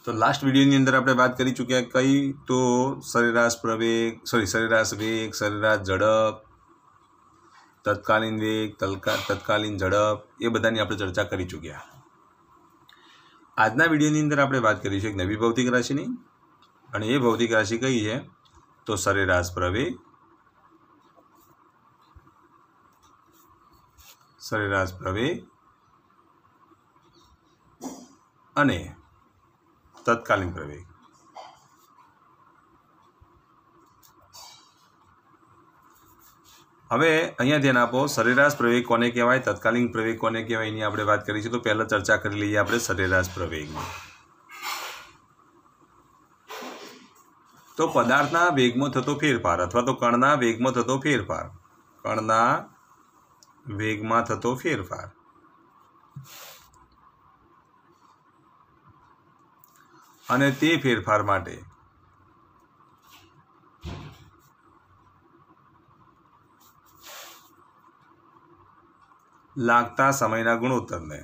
तो last video अंदर आपणे बात करी चूक्या कई तो सरेराश प्रवेग सरेराश वेग, सरेराश झड़प, तत्कालीन वेग, तत्कालीन झड़प ये बधानी आपणे चर्चा करी चूक्या। आजना विडियोनी अंदर आपणे बात करीशुं एक नवी भौतिक राशिनी अने ए भौतिक राशि कई है तो सरेराश प्रवेग, सरेराश प्रवेग अने तत्कालीन प्रवेग। हवे अहींया ध्यान आपो, सरेराश प्रवेग कोने कहेवाय, तत्कालीन प्रवेग कोने कहेवाय एनी आपणे वात करीशुं। तो पहेला चर्चा करी लईए आपणे सरेराश प्रवेगनी। तो पदार्थना वेगमां थतो फेरफार अथवा तो कणना वेगमां थतो फेरफार, कणना वेगमां थतो फेरफार अने ते फेरफार माटे लागता समयना गुणोत्तरने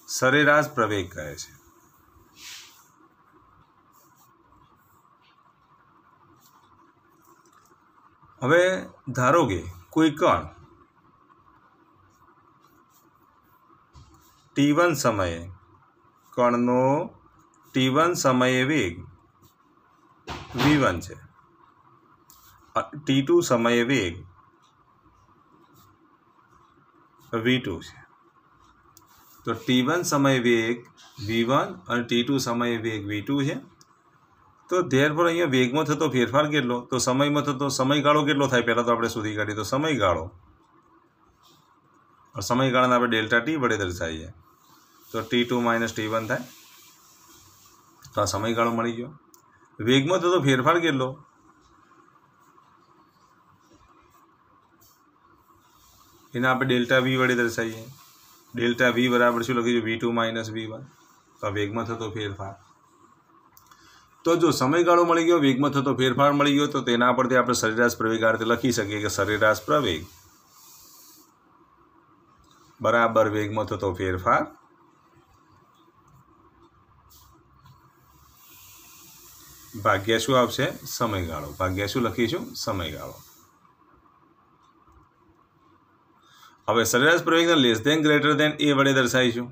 सरेराश प्रवेग कहे छे। हवे धारो के कोई कण T1 समये कणनो T1 समये वेग V1 छे, T2 समये वेग V2 छे। तो T1 समय वेग V1 और T2 समय वेग V2 है। तो देरफोर अहींया वेगमां थतो फेरफार केटलो, तो समयमां थतो समयगाळो केटलो थाय पहेला तो आपणे शोधी काढीए। तो समयगाळो और समयगाळाने आपणे डेल्टा टी वडे दर्शावीए तो T2 - T1 थाय। तो आ समयगाळो मळी गयो। वेगमां थतो फेरफार केटलो, एने आपणे डेल्टा V वडे दर्शावीए। डेल्टा V बराबर शुं लखीशुं V2 - V1। तो वेगमां थतो फेरफार। तो जो समयगाळो मळी गयो, वेगमां थतो फेरफार मळी गयो, तो तेना परथी आपणे सरेराश प्रवेग आ रीते लखी सकीए के सरेराश प्रवेग बराबर वेगमां थतो फेरफार भाग्या शुं आवशे समयगाळो। भाग्या शुं लखीशुं समयगाळो। हवे सरेराश प्रवेगने लेस देन ग्रेटर देन ए वडे दर्शावीशुं।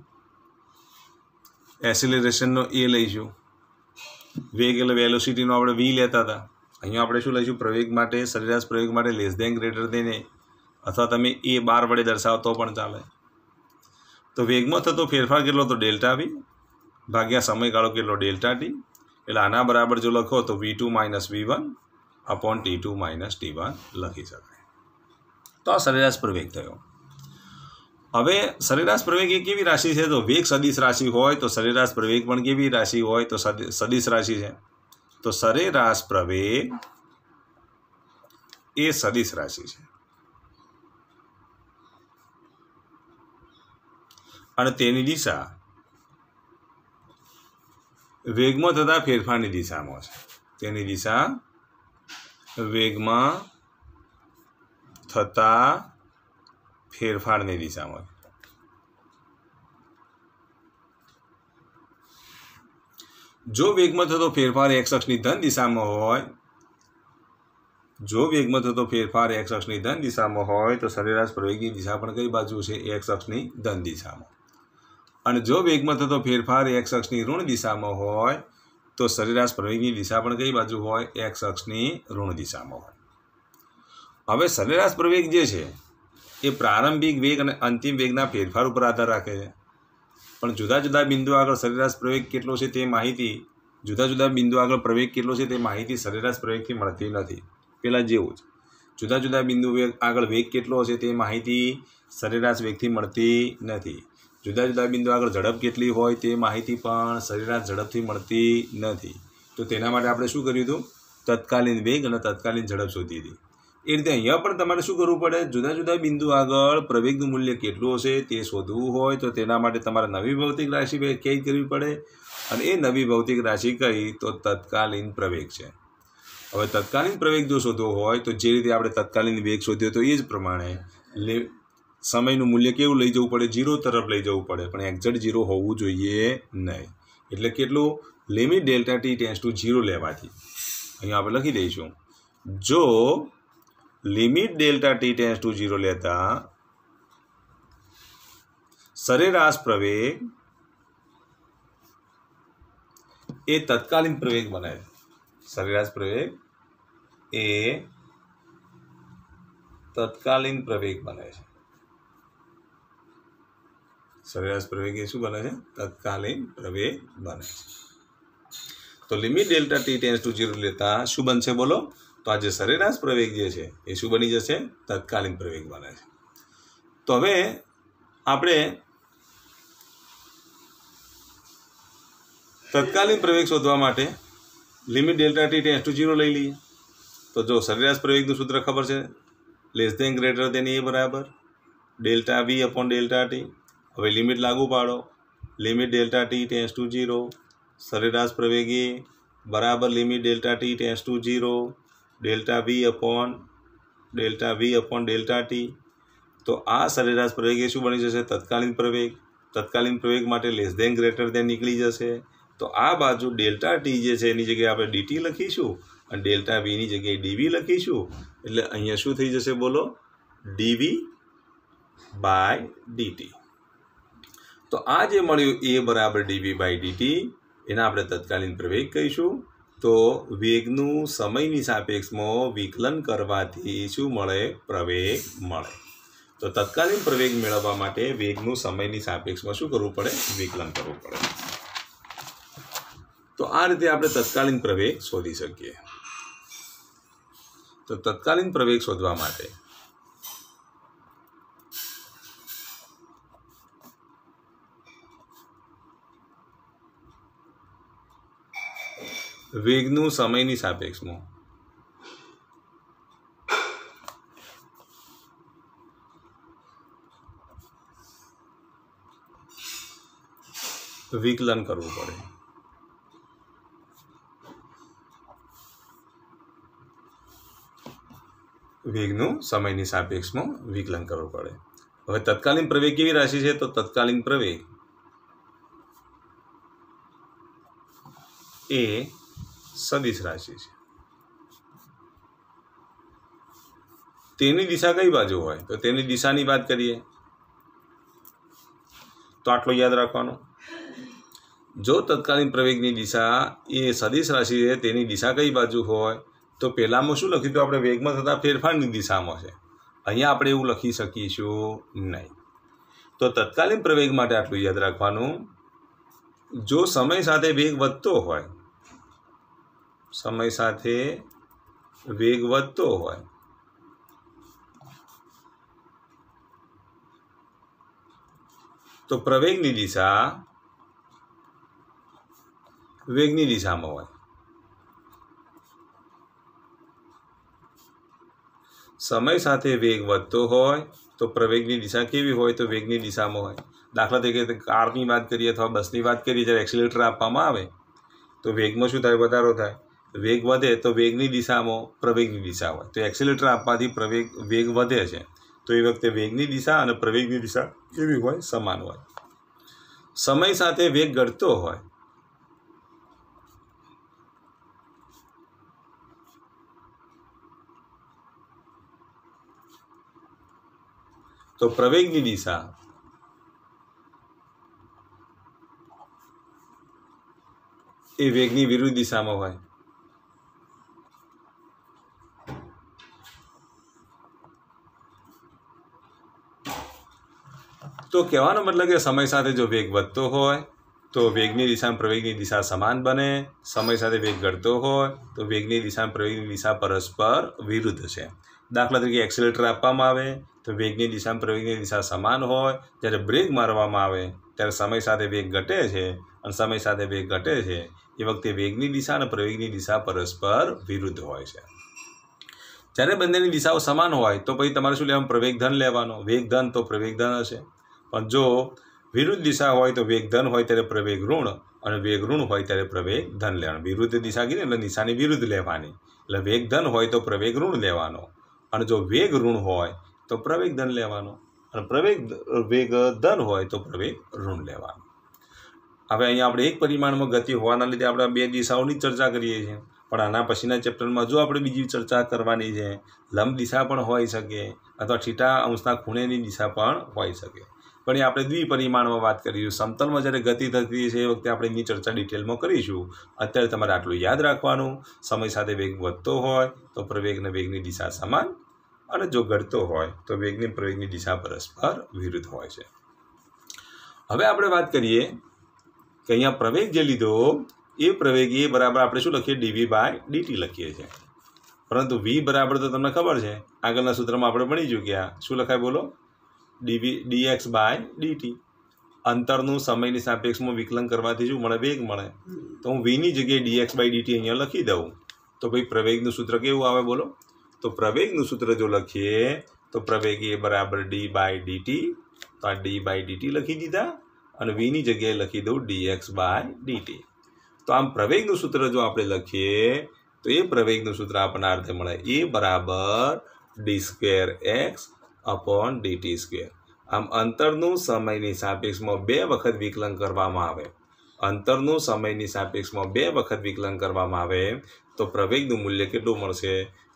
एसिलरेशन नो ए लईशुं। वेग એટલે વેલોસિટી નો આપણે v લેતા હતા, અહીંયા આપણે શું લઈશું પ્રવેગ માટે, સરેરાશ પ્રવેગ માટે લેસ દેન ગ્રેટર દેન એ અથવા તમે a બાર વડે દર્શાવો તો પણ ચાલે। તો વેગમાં થતો ફેરફાર કેટલો તો ડેલ્ટા v ભાગ્યા સમયગાળો કેટલો ડેલ્ટા t, એટલે આના બરાબર જો લખો તો v2 - v1 upon t2 - t1 લખી શકાય। તો આ સરેરાશ પ્રવેગ થયો। હવે સરેરાશ પ્રવેગ એ કેવી રાશિ છે તો વેગ સદિશ રાશि હોય તો સરેરાશ પ્રવેગ પણ કેવી રાશि હોય તો સદિશ રાશि છે। તો સરેરાશ પ્રવેગ એ સદિશ રાશિ છે અને તેની દિશા વેગમાં થતા ફેરફારની દિશામાં છે। તેની દિશા વેગમાં થતા फेरफारनी दिशा में। जो वेग में थतो फेरफार एक्स अक्षनी धन दिशा में होय, जो वेग में थतो फेरफार एक्स अक्षनी धन दिशा में होय तो सरेराश प्रवेग की दिशा पण कई बाजू छे एक्स अक्षनी धन दिशा में। अने जो वेग में थतो फेरफार एक्स अक्षनी ऋण दिशा में होय तो सरेराश प्रवेग की दिशा पण कई बाजू होय एक्स अक्षनी ऋण दिशा में होय। हवे सरेराश प्रवेग जे छे એ પ્રારંભિક વેગ અને અંતિમ વેગના ફેરફાર ઉપર આધાર રાખે છે, પણ જુદા જુદા બિંદુ આગળ સરેરાશ પ્રવેગ કેટલો છે તે માહિતી જુદા જુદા બિંદુ આગળ પ્રવેગ કેટલો છે તે માહિતી સરેરાશ પ્રવેગથી મળતી નથી। પેલા જેવું જ જુદા જુદા બિંદુ આગળ વેગ કેટલો છે તે માહિતી સરેરાશ વેગથી મળતી નથી। જુદા જુદા બિંદુ આગળ ઝડપ કેટલી હોય તે માહિતી પણ સરેરાશ ઝડપથી મળતી નથી। તો તેના માટે આપણે શું કર્યું હતું, તત્કાલીન વેગ અને તત્કાલીન ઝડપ શોધી હતી। એ રીતે અહીંયા પણ તમારે શું કરવું પડે, જુદા જુદા બિંદુ આગળ પ્રવેગનું મૂલ્ય કેટલું હશે તે શોધવું હોય તો તેના માટે તમારે નવી ભૌતિક રાશિ વ્યાખ્યાયિત કરવી પડે અને એ નવી ભૌતિક રાશિ કઈ તો તત્કાલીન પ્રવેગ છે। હવે તત્કાલીન પ્રવેગ જો શોધવો હોય તો જે રીતે આપણે તત્કાલીન વેગ શોધ્યો તો એ જ પ્રમાણે સમયનું મૂલ્ય કેવું લઈ જવું પડે? 0 તરફ લઈ જવું પડે, પણ એક્ઝેક્ટ 0 હોવું જોઈએ નહીં. એટલે કેટલું? Limit delta t tends to 0 લેવાથી અહીંયા આપણે લખી દઈશું, જો limit delta t tends to 0 લેતા સરેરાશ પ્રવેગ એ તત્કાલીન પ્રવેગ બને છે. સરેરાશ પ્રવેગ એ તત્કાલીન પ્રવેગ બને છે. સરેરાશ પ્રવેગ એ શું બને છે? તત્કાલીન પ્રવેગ બને છે. તો limit delta t tends to 0 લેતા શું બનશે બોલો? તો આ જે સરેરાશ પ્રવેગ જે છે એ શું બની જશે? તત્કાલીન પ્રવેગ બને છે. તો હવે આપણે તત્કાલીન પ્રવેગ શોધવા માટે limit delta t tends to 0 લઈ લઈએ. તો જો સરેરાશ પ્રવેગનું સૂત્ર ખબર છે, લેસ ધેન ગ્રેટર ધેન એ બરાબર delta v upon delta t. હવે લિમિટ લાગુ પાડો, limit delta t tends to 0 સરેરાશ પ્રવેગ એ બરાબર limit delta t tends to 0 delta v upon delta t. તો આ સરેરાશ પ્રવેગ એ શું બની જશે? તત્કાલીન પ્રવેગ. તત્કાલીન પ્રવેગ માટે લેસ ધેન ગ્રેટર ધેન નીકળી જશે. તો આ બાજુ ડેલ્ટા ટી જે છે એની જગ્યાએ આપણે ડીટી લખીશું અને ડેલ્ટા વીની જગ્યાએ ડીવી લખીશું. એટલે અહીંયા શું થઈ જશે બોલો? Dv by dt. તો આ જે મળ્યું એ બરાબર ડીવી બાય ડીટી એના આપણે તત્કાલીન પ્રવેગ કહીશું. તો વેગનું સમયની સાપેક્ષમાં વિકલન કરવાથી શું મળે? પ્રવેગ મળે. તો તત્કાલીન પ્રવેગ મેળવવા માટે વેગનું સમયની સાપેક્ષમાં શું કરવું પડે? વિકલન કરવું પડે. તો આ રીતે આપણે તત્કાલીન પ્રવેગ શોધી શકીએ. તો તત્કાલીન પ્રવેગ શોધવા માટે વેગનું સમયની સાપેક્ષમાં વિકલન કરવું પડે. વેગનું સમયની સાપેક્ષમાં વિકલન કરવું પડે. હવે તત્કાલીન પ્રવેગ કેવી રાશિ છે? તો તત્કાલીન પ્રવેગ એ સદિશ રાશિ છે. તેની દિશા કઈ બાજુ હોય? તો તેની દિશાની વાત કરીએ તો આટલું યાદ રાખવાનું, જો તત્કાલીન પ્રવેગની દિશા એ સદિશ રાશિ છે તેની દિશા કઈ બાજુ હોય? તો પહેલામાં શું લખ્યું? તો આપણે વેગમાં થતા ફેરફારની દિશામાં છે. અહીંયા આપણે એવું લખી શકીશું નહીં. તો તત્કાલીન પ્રવેગ માટે આટલું યાદ રાખવાનું, જો સમય સાથે વેગ વધતો હોય, સમય સાથે વેગ વધતો હોય તો પ્રવેગની દિશા વેગની દિશામાં હોય. સમય સાથે વેગ વધતો હોય તો પ્રવેગની દિશા કેવી હોય? તો વેગની દિશામાં હોય. દાખલા તરીકે કારની વાત કરીએ અથવા બસની વાત કરીએ, જ્યારે એક્સિલેટર આપવામાં આવે તો વેગમાં શું થાય? વધારો થાય. વેગ વધે તો વેગની દિશામાં પ્રવેગની દિશા હોય. તો એક્સિલેટર આપવાથી વેગ વધે છે, તો એ વખતે વેગની દિશા અને પ્રવેગની દિશા કેવી હોય? સમાન હોય. સમય સાથે વેગ ઘટતો હોય તો પ્રવેગની દિશા એ વેગની વિરુદ્ધ દિશામાં હોય. તો કહેવાનો મતલબ કે સમય સાથે જો વેગ વધતો હોય તો વેગની દિશા અને પ્રવેગની દિશા સમાન બને. સમય સાથે વેગ ઘટતો હોય તો વેગની દિશા અને પ્રવેગની દિશા પરસ્પર વિરુદ્ધ છે. દાખલા તરીકે એક્સિલેટર આપવામાં આવે તો વેગની દિશા અને પ્રવેગની દિશા સમાન હોય. જ્યારે બ્રેક મારવામાં આવે ત્યારે સમય સાથે વેગ ઘટે છે અને સમય સાથે વેગ ઘટે છે એ વખતે વેગની દિશા અને પ્રવેગની દિશા પરસ્પર વિરુદ્ધ હોય છે. જ્યારે બંનેની દિશાઓ સમાન હોય તો પછી તમારે શું લેવાનું? પ્રવેગ ધન લેવાનો. વેગ ધન તો પ્રવેગ ધન હશે. પણ જો વિરુદ્ધ દિશા હોય તો વેગ ધન હોય ત્યારે પ્રવેગ ઋણ અને વેગ ઋણ હોય ત્યારે પ્રવેગ ધન લેવાનું. વિરુદ્ધ દિશા કીધી એટલે દિશાની વિરુદ્ધ લેવાની. એટલે વેગ ધન હોય તો પ્રવેગ ઋણ લેવાનો, અને જો વેગ ઋણ હોય તો પ્રવેગ ધન લેવાનો, અને વેગ ધન હોય તો પ્રવેગ ઋણ લેવાનો. હવે અહીંયા આપણે એક પરિમાણમાં ગતિ હોવાના લીધે આપણે બે દિશાઓની ચર્ચા કરીએ છીએ, પણ આના પછીના ચેપ્ટરમાં જો આપણે બીજી ચર્ચા કરવાની છે, લંબ દિશા પણ હોઈ શકે અથવા θ અંશના ખૂણેની દિશા પણ હોઈ શકે, પણ એ આપણે દ્વિપરિમાણમાં વાત કરીશું. સમતલમાં જ્યારે ગતિ થતી છે એ વખતે આપણે એની ચર્ચા ડિટેલમાં કરીશું. અત્યારે તમારે આટલું યાદ રાખવાનું, સમય સાથે વેગ વધતો હોય તો પ્રવેગ અને વેગની દિશા સમાન, અને જો ઘટતો હોય તો વેગની પ્રવેગની દિશા પરસ્પર વિરુદ્ધ હોય છે. હવે આપણે વાત કરીએ કે અહીંયા પ્રવેગ જે લીધો એ પ્રવેગ એ બરાબર આપણે શું લખીએ, dv/dt લખીએ છીએ, પરંતુ v બરાબર તો તમને ખબર છે આગળના સૂત્રમાં આપણે ભણી ચૂક્યા. શું લખાય બોલો? dx/dt. અંતરનું સમયની સાપેક્ષમાં વિકલન કરવાથી શું મળે? વેગ મળે. તો હું vની જગ્યાએ dx/dt અહીંયા લખી દઉં તો ભાઈ પ્રવેગનું સૂત્ર કેવું આવે બોલો? તો પ્રવેગનું સૂત્ર જો લખીએ તો પ્રવેગ એ બરાબર d/dt, તો આ d/dt લખી દીધા, અને vની જગ્યાએ લખી દઉં dx/dt. તો આમ પ્રવેગનું સૂત્ર જો આપણે લખીએ તો એ પ્રવેગનું સૂત્ર આપણને આ રીતે મળે, એ બરાબર d²x/dt². આમ અંતરનું સમયની સાપેક્ષમાં બે વખત વિકલન કરવામાં આવે, અંતરનું સમયની સાપેક્ષમાં બે વખત વિકલન કરવામાં આવે તો પ્રવેગનું મૂલ્ય કેટલું મળશે?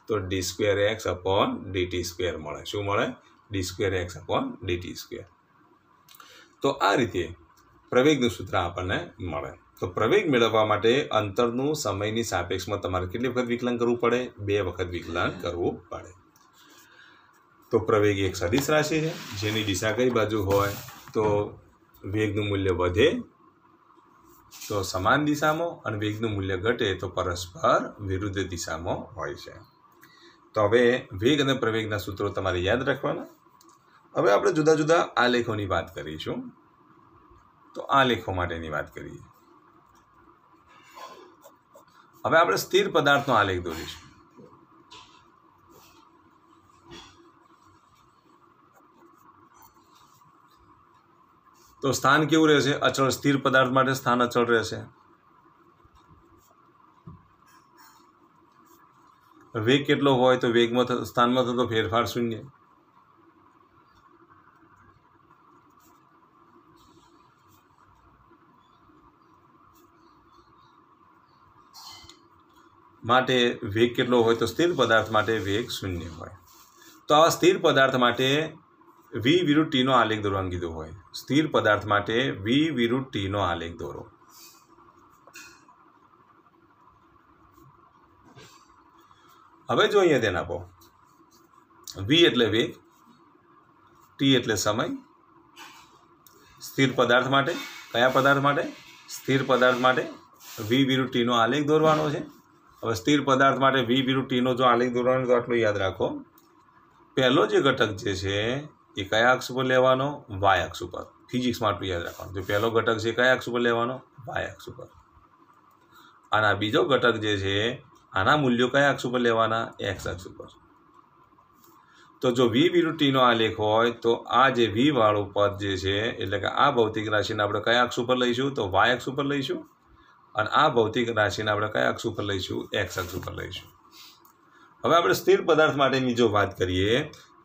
તો d²x/dt² મળે. શું મળે? d²x/dt². તો આ રીતે પ્રવેગનું સૂત્ર આપણને મળે. તો પ્રવેગ મેળવવા માટે અંતરનું સમયની સાપેક્ષમાં તમારે કેટલી વખત વિકલન કરવું પડે? બે વખત વિકલન કરવું પડે. તો પ્રવેગ એક સદિશ રાશિ છે, જેની દિશા કઈ બાજુ હોય તો વેગનું મૂલ્ય વધે તો સમાન દિશામાં, અને વેગનું મૂલ્ય ઘટે તો પરસ્પર વિરુદ્ધ દિશામાં હોય છે. તો હવે વેગ અને પ્રવેગના સૂત્રો તમારે યાદ રાખવાના. હવે આપણે જુદા જુદા આલેખોની વાત કરીશું. તો આલેખો માટેની વાત કરીએ. હવે આપણે સ્થિર પદાર્થનો આલેખ દોરીશું. તો સ્થાન કેવું રહેશે? અચળ. સ્થિર પદાર્થ માટે સ્થાન અચળ રહેશે. વેગ કેટલો હોય તો વેગમાં સ્થાનમાં થતો ફેરફાર શૂન્ય. માટે વેગ કેટલો હોય તો સ્થિર પદાર્થ માટે વેગ શૂન્ય હોય. તો આવા સ્થિર પદાર્થ માટે v વિરુદ્ધ t નો આલેખ દોરવાનું કીધું હોય. સ્થિર પદાર્થ માટે v વિરુદ્ધ t નો આલેખ દોરો. હવે જો અહીંયા ધ્યાન આપો, v એટલે વેગ, t એટલે સમય. સ્થિર પદાર્થ માટે, કયા પદાર્થ માટે? સ્થિર પદાર્થ માટે v વિરુદ્ધ t નો આલેખ દોરવાનો છે. હવે સ્થિર પદાર્થ માટે v વિરુદ્ધ t નો જો આલેખ દોરવાનો તો આટલું યાદ રાખો, પહેલો જે ઘટક જે છે એ કયા અક્ષ ઉપર લેવાનો? y અક્ષ ઉપર. ફિઝિક્સમાં આટલું યાદ રાખવાનું. જો પહેલો ઘટક છે કયા અક્ષ ઉપર લેવાનો? y અક્ષ ઉપર. અને આ બીજો ઘટક જે છે આના મૂલ્યો કયા અક્ષ ઉપર લેવાના? x અક્ષ ઉપર. તો જો v વિરુદ્ધ t નો આલેખ હોય તો આ જે v વાળું પદ જે છે એટલે કે આ ભૌતિક રાશિને આપણે કયા અક્ષ ઉપર લઈશું? તો y અક્ષ ઉપર લઈશું. અને આ ભૌતિક રાશિને આપણે કયા અક્ષ ઉપર લઈશું? x અક્ષ ઉપર લઈશું. હવે આપણે સ્થિર પદાર્થ માટેની જો વાત કરીએ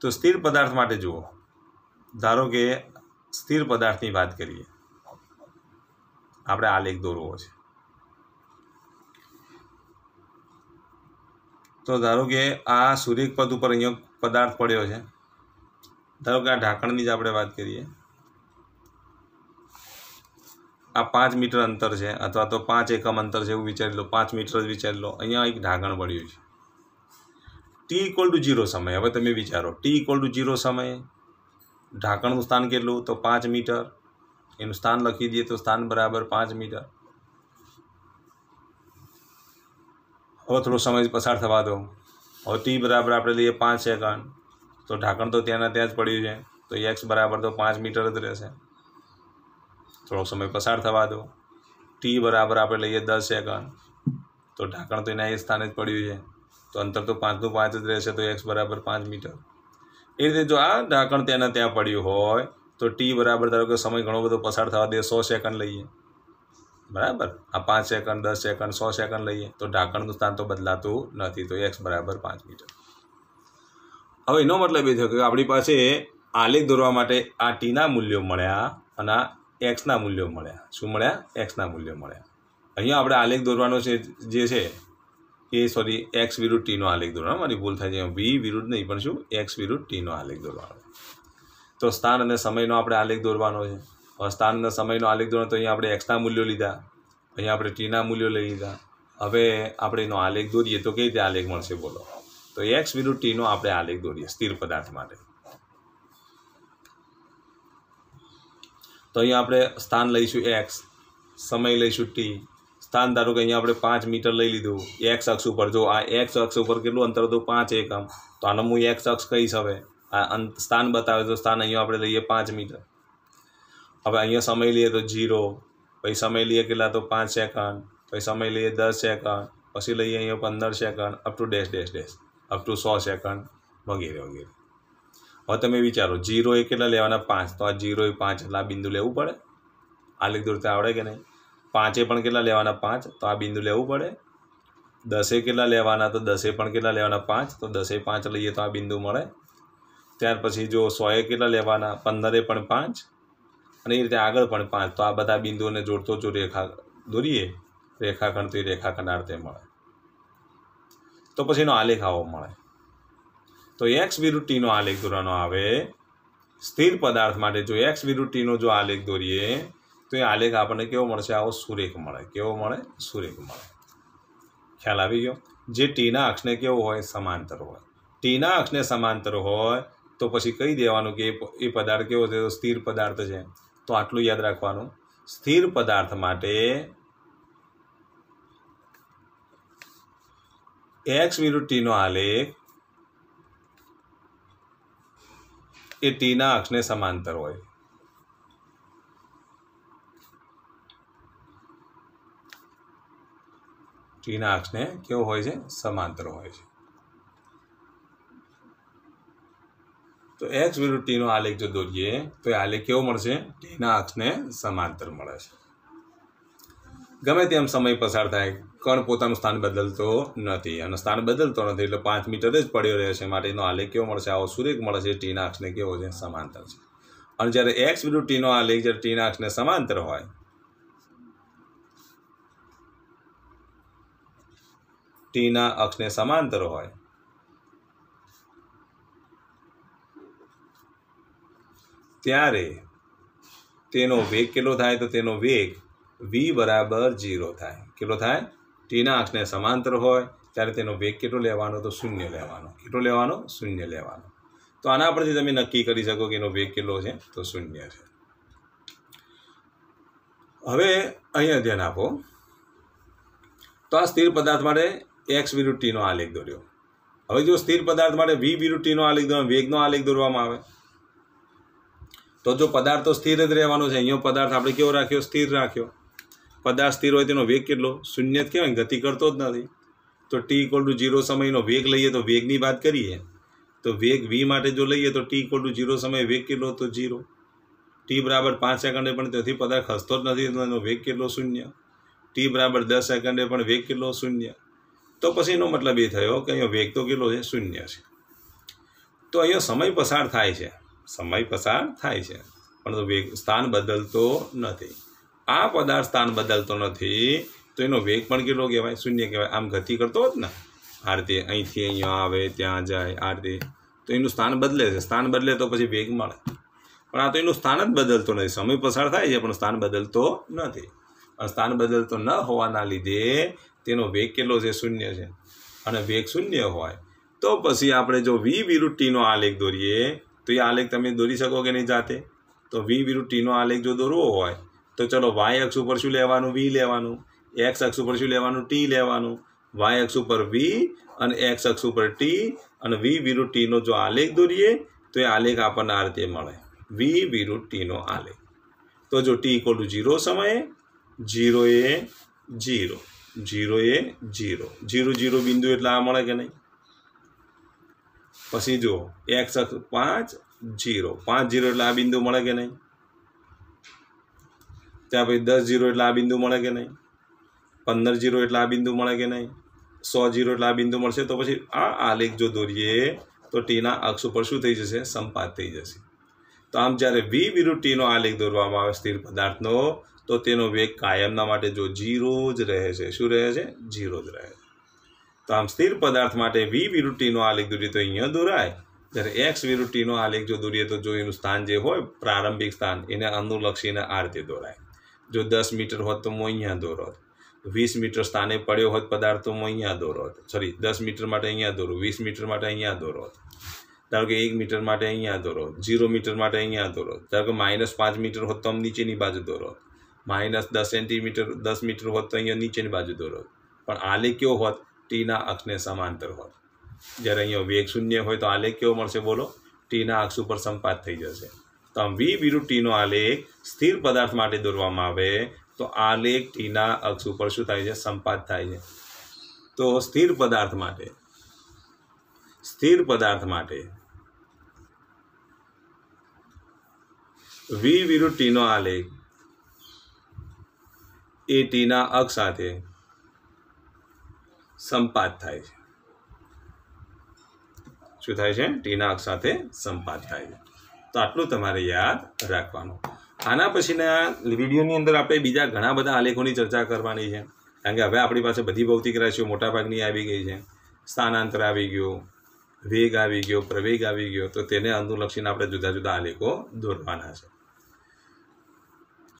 તો સ્થિર પદાર્થ માટે જુઓ, ધારો કે સ્થિર પદાર્થની વાત કરીએ, આપણે આલેખ દોરવો છે. તો ધારો કે આ સૂર્યક પદ ઉપર અહીંયા પદાર્થ પડ્યો છે. ધારો કે આ ઢાંકણની જ આપણે વાત કરીએ. આ 5 મીટર અંતર છે, અથવા તો 5 એકમ અંતર છે એવું વિચારી લો, 5 મીટર જ વિચારી લો. અહીંયા એક ઢાંકણ પડ્યું છે. t=0 સમય. હવે તમે વિચારો, t=0 સમયે ઢાંકણનું સ્થાન કેટલું? તો 5 મીટર. એનું સ્થાન લખી દઈએ તો સ્થાન બરાબર 5 મીટર. હવે થોડો સમય પસાર થવા દો. હવે t બરાબર આપણે લઈએ 5 સેકન્ડ. તો ઢાંકણ તો ત્યાંના ત્યાં જ પડ્યું છે, તો x બરાબર તો 5 મીટર જ રહેશે. થોડો સમય પસાર થવા દો. t બરાબર આપણે લઈએ 10 સેકન્ડ. તો ઢાંકણ તો એના એ સ્થાને જ પડ્યું છે, તો અંતર તો 5 નું 5 જ રહેશે, તો x બરાબર 5 મીટર. એ રીતે જો આ ઢાંકણ ત્યાંના ત્યાં પડ્યું હોય તો t બરાબર ધારો કે સમય ઘણો બધો પસાર થવા દે 100 સેકન્ડ લઈએ. बराबर। आ 5 सेकंड 10 सेकंड 100 सेकंड लीए तो ढाकणनुं स्थान तो बदलातुं नथी, तो x बराबर 5 मीटर। हवे एनो मतलब ए थयो के आपणी पासे आलेख दौरवा माटे आ t ना मूल्यों मळ्या अने आ x ना मूल्यों मळ्या। शुं मळ्या? x ना मूल्यों मळ्या। अहींया आपणे आलेख दौरवानो छे जे छे ए सॉरी x विरुद्ध t नो आलेख दौरवानो, मारी भूल थाय छे, v विरुद्ध नहीं पण शुं x विरुद्ध t नो आलेख दौरवानो। तो स्थान अने समयनो आपणे आलेख दौरवानो छे। हवे स्थान अने समयनो आलेख दौरवानो तो अहींया आपणे x ना मूल्यों लीधा, अहींया आपणे t ना मूल्यों लई लीधा। हवे आपणे एनो आलेख दौरीए तो कई रीते आलेख मळशे बोलो? तो x विरुद्ध t नो आपणे आलेख दौरीए स्थिर पदार्थ माटे। तो अहींया आपणे स्थान लईशुं x, समय लईशुं t। स्थान धारो के अहींया आपणे 5 मीटर लई लीधुं x अक्ष पर। जो आ x अक्ष पर केटलुं अंतर हतुं? 5 एकम। तो आने हूँ x अक्ष कहीश। हवे आ स्थान बतावे तो स्थान अहींया आपणे लईए 5 मीटर। हवे अहींया समय लीए तो 0, पछी समय लीए केटला तो 5 सेकंड, पछी समय लीए 10 सेकंड, पछी लईए अहींया 15 second up to dash dash dash up to 100 second वगैरे वगैरे। हवे तमे विचारो 0 ए केटला लेवाना? 5। तो आ 0 ए 5 એટલે આ બિંદુ લેવું પડે? આલેખ દોરતા આવડે કે નહીં? 5 એ પણ કેટલા લેવાના? 5। તો આ બિંદુ લેવું પડે। 10 એ કેટલા લેવાના? તો 10 એ પણ કેટલા લેવાના? 5। તો 10 એ 5 લઈએ તો આ બિંદુ મળે। ત્યાર પછી જો 100 એ કેટલા લેવાના? 15 એ પણ 5 અને એ રીતે આગળ પણ 5। તો આ બધા બિંદુઓને જોડતો જો રેખા દોરીએ રેખાખંડ, તો એ રેખાખંડ આ રીતે મળે। તો પછી એનો આલેખ આવો મળે। तो x विरुद्ध t नो आलेख दौरवानो आवे स्थिर पदार्थ माटे। जो x विरुद्ध t नो जो आलेख दौरीए तो ये आलेख आपने केवो मळशे? आवो सुरेख मळे। केवो मळे? सुरेख मळे। ख्याल आवी गयो? जे t ना अक्षने केवो होय? समांतर होय। t ना अक्षने समांतर होय तो पछी कही देवानुं के ए पदार्थ केवो छे? तो स्थिर पदार्थ छे। तो आटलुं याद राखवानुं, स्थिर पदार्थ माटे x विरुद्ध t नो आलेख ए टी ना अक्षने समांतर होय। टी ना अक्षने केवो होय छे? समांतर होय छे। तो एक्स विरुद्ध टी नो आलेख जो दौरीए तो ए आलेख केवो मळशे? टी ना अक्षने समांतर मळे छे। गमे तेम समय पसार थाय कण पोतानुं स्थान बदलतो नथी अने स्थान बदलतो नथी એટલે 5 मीटर ज પડ્યો રહે છે માટે એનો આલેખ કેવો મળશે? આવો સુરેખ મળે છે। ટી ના અક્ષને કેવો છે? સમાંતર છે। અને જ્યારે x વિરુદ્ધ t નો આલેખ જ્યારે t ના અક્ષને સમાંતર હોય t ના અક્ષને સમાંતર હોય ત્યારે તેનો વેગ કેટલો થાય? તો તેનો વેગ v बराबर 0 थाय। केटलो थाय? टी ना अक्षने समांतर होय त्यारे तेनो वेग केटलो लेवानो? तो 0 लेवानो। केटलो लेवानो? 0 लेवानो। तो आना परथी तमे नक्की करी शको के एनो वेग केटलो छे? तो 0 छे। हवे अहींया ध्यान आपो। तो आ स्थिर पदार्थ माटे x विरुद्ध t नो आलेख दौर्यो। हवे जो स्थिर पदार्थ माटे v विरुद्ध t नो आलेख दौरवा वेगनो आलेख दौरवामां आवे तो जो पदार्थ तो स्थिर ज रहेवानो छे। अहींयो पदार्थ आपणे केवो राख्यो? स्थिर राख्यो। पदार्थ स्थिर होय तेनो वेग केटलो? 0 ज कहेवाय, गति करतो ज नथी। तो t = 0 समयनो वेग लईए तो वेगनी बात करीए तो वेग v माटे जो लईए तो t = 0 समय वेग केटलो? तो 0। t बराबर 5 सेकंडे पण त्याथी पदार्थ खसतो ज नथी तो एनो वेग केटलो? 0। t बराबर 10 सेकंडे पण वेग केटलो? 0। तो पछी एनो मतलब ए थयो के अहींयो वेग तो केटलो छे? 0 छे। तो अहींयो समय पसार थाय छे, समय पसार थाय छे परंतु वेग स्थान बदलतो नथी। आ पदार्थ स्थान बदलतो नथी तो एनो वेग पण केटलो कहेवाय? 0 कहेवाय। आम गति करतो होत ने आ रीते અહીંથી અહીંયા આવે ત્યાં જાય આ રીતે તો એનું સ્થાન બદલે છે। સ્થાન બદલે તો પછી વેગ મળે પણ આ તો એનું સ્થાન જ બદલતો નથી। સમય પસાર થાય છે પણ સ્થાન બદલતો નથી। સ્થાન બદલતો ન હોવાના લીધે તેનો વેગ કેટલો છે? 0 છે। અને વેગ 0 હોય તો પછી આપણે જો v વિરુદ્ધ t નો આલેખ દોરીએ તો એ આલેખ તમે દોરી શકો કે નહીં જાતે? તો v વિરુદ્ધ t નો આલેખ જો દોરવો હોય तो चलो y अक्ष पर शू लेवानुं? v लेवानुं। x अक्ष पर शू लेवानुं? t लेवानुं। y अक्ष पर v और x अक्ष पर t और v विरुद्ध t नो जो आलेख दौरीए तो ये आलेख आपने आ रीते मळे v विरुद्ध t नो आलेख। तो जो t = 0 समय 0 ए 0 0 ए 0 0 0 बिंदु एटले आ मळे के नहीं? पछी जो x अक्ष 5 0 5 0 एटले आ बिंदु मळे के नहीं? ત્યાં પછી 10 0 એટલે આ બિંદુ મળે કે નહીં, 15 0 એટલે આ બિંદુ મળે કે નહીં, 100 0 એટલે આ બિંદુ મળશે. તો પછી આ આલેખ જો દોરીએ તો ટીના અક્ષ ઉપર શું થઈ જશે? સંપાત થઈ જશે. તો આમ જ્યારે v વિરુદ્ધ ટીનો આલેખ દોરવામાં આવે સ્થિર પદાર્થનો, તો તેનો વેગ કાયમના માટે જો 0 જ રહે છે. શું રહે છે? 0 જ રહે છે. તો આમ સ્થિર પદાર્થ માટે v વિરુદ્ધ ટીનો આલેખ દોરીએ તો અહીંયા દોરાય, જ્યારે x વિરુદ્ધ ટીનો આલેખ જો દોરીએ તો જો એનું સ્થાન જે હોય પ્રારંભિક સ્થાન એને અનુલક્ષીને આ રીતે દોરાય. જો 10 મીટર હોત તો હું અહીંયા દોરોત, 20 મીટર સ્થાને પડ્યો હોત પદાર્થ તો હું અહીંયા દોરોત, સોરી 10 મીટર માટે અહીંયા દોરું, 20 મીટર માટે અહીંયા દોરોત, ધારો કે 1 મીટર માટે અહીંયા દોરો, 0 મીટર માટે અહીંયા દોરો. ધારો કે -5 મીટર હોત તો આમ નીચેની બાજુ દોરો, -10 સેન્ટીમીટર 10 મીટર હોત તો અહીંયા નીચેની બાજુ દોરો. પણ આલેખ કેવો હોત? ટીના અક્ષને સમાંતર હોત. જ્યારે અહીંયા વેગ શૂન્ય હોય તો આલેખ કેવો મળશે? બોલો, ટીના અક્ષ ઉપર સંપાત થઈ જશે. તો આમ v વિરુદ્ધ ટીનો આલેખ સ્થિર પદાર્થ માટે દોરવામાં આવે તો આલેખ ટીના અક્ષ ઉપર શું થાય છે? સંપાત થાય છે. તો સ્થિર પદાર્થ માટે v વિરુદ્ધ ટીનો આલેખ એ ટીના અક્ષ સાથે સંપાત થાય છે. શું થાય છે? ટીના અક્ષ સાથે સંપાત થાય છે. તો આટલું તમારે યાદ રાખવાનું. આના પછીના વિડીયોની અંદર આપણે બીજા ઘણા બધા આલેખોની ચર્ચા કરવાની છે, કારણ કે હવે આપણી પાસે બધી ભૌતિક રાશિઓ મોટાભાગની આવી ગઈ છે. સ્થાનાંતર આવી ગયું, વેગ આવી ગયો, પ્રવેગ આવી ગયો, તો તેને અનુલક્ષીને આપણે જુદા જુદા આલેખો દોરવાના છે.